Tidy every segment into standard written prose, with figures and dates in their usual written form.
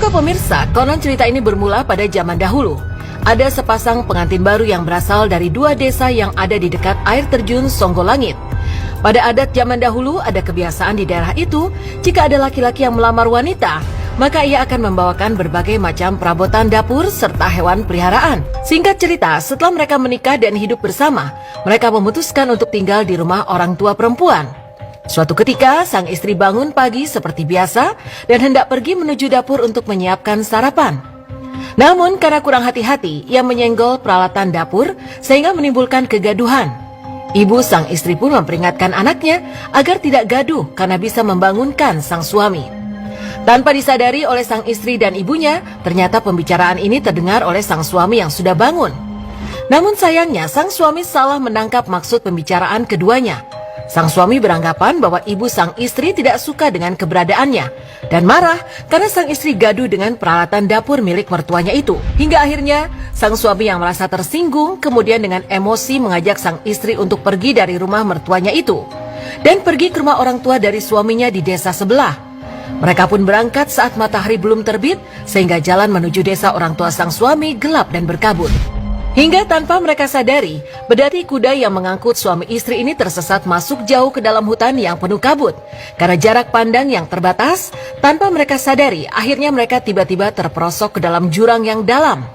Tahukah pemirsa, konon cerita ini bermula pada zaman dahulu. Ada sepasang pengantin baru yang berasal dari dua desa yang ada di dekat air terjun Songgolangit. Pada adat zaman dahulu, ada kebiasaan di daerah itu, jika ada laki-laki yang melamar wanita, maka ia akan membawakan berbagai macam perabotan dapur serta hewan peliharaan. Singkat cerita, setelah mereka menikah dan hidup bersama, mereka memutuskan untuk tinggal di rumah orang tua perempuan. Suatu ketika, sang istri bangun pagi seperti biasa dan hendak pergi menuju dapur untuk menyiapkan sarapan. Namun, karena kurang hati-hati, ia menyenggol peralatan dapur sehingga menimbulkan kegaduhan. Ibu sang istri pun memperingatkan anaknya agar tidak gaduh karena bisa membangunkan sang suami. Tanpa disadari oleh sang istri dan ibunya, ternyata pembicaraan ini terdengar oleh sang suami yang sudah bangun. Namun sayangnya, sang suami salah menangkap maksud pembicaraan keduanya. Sang suami beranggapan bahwa ibu sang istri tidak suka dengan keberadaannya dan marah karena sang istri gaduh dengan peralatan dapur milik mertuanya itu. Hingga akhirnya, sang suami yang merasa tersinggung kemudian dengan emosi mengajak sang istri untuk pergi dari rumah mertuanya itu dan pergi ke rumah orang tua dari suaminya di desa sebelah. Mereka pun berangkat saat matahari belum terbit sehingga jalan menuju desa orang tua sang suami gelap dan berkabut. Hingga tanpa mereka sadari, bedati kuda yang mengangkut suami istri ini tersesat masuk jauh ke dalam hutan yang penuh kabut. Karena jarak pandang yang terbatas, tanpa mereka sadari, akhirnya mereka tiba-tiba terperosok ke dalam jurang yang dalam.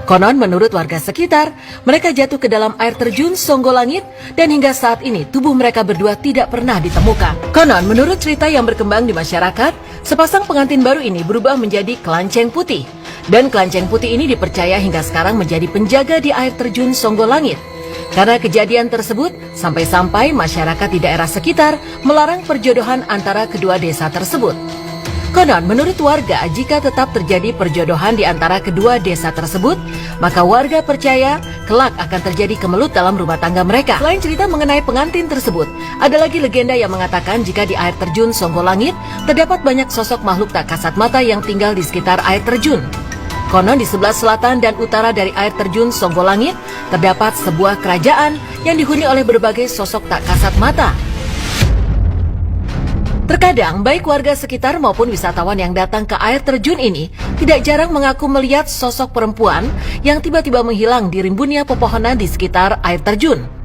Konon menurut warga sekitar, mereka jatuh ke dalam air terjun Songgolangit dan hingga saat ini tubuh mereka berdua tidak pernah ditemukan. Konon menurut cerita yang berkembang di masyarakat, sepasang pengantin baru ini berubah menjadi kelanceng putih. Dan kelanceng putih ini dipercaya hingga sekarang menjadi penjaga di air terjun Songgolangit. Karena kejadian tersebut, sampai-sampai masyarakat di daerah sekitar melarang perjodohan antara kedua desa tersebut. Konon, menurut warga, jika tetap terjadi perjodohan di antara kedua desa tersebut, maka warga percaya kelak akan terjadi kemelut dalam rumah tangga mereka. Selain cerita mengenai pengantin tersebut, ada lagi legenda yang mengatakan jika di air terjun Songgolangit terdapat banyak sosok makhluk tak kasat mata yang tinggal di sekitar air terjun. Konon di sebelah selatan dan utara dari air terjun Songgolangit terdapat sebuah kerajaan yang dihuni oleh berbagai sosok tak kasat mata. Terkadang baik warga sekitar maupun wisatawan yang datang ke air terjun ini tidak jarang mengaku melihat sosok perempuan yang tiba-tiba menghilang di rimbunnya pepohonan di sekitar air terjun.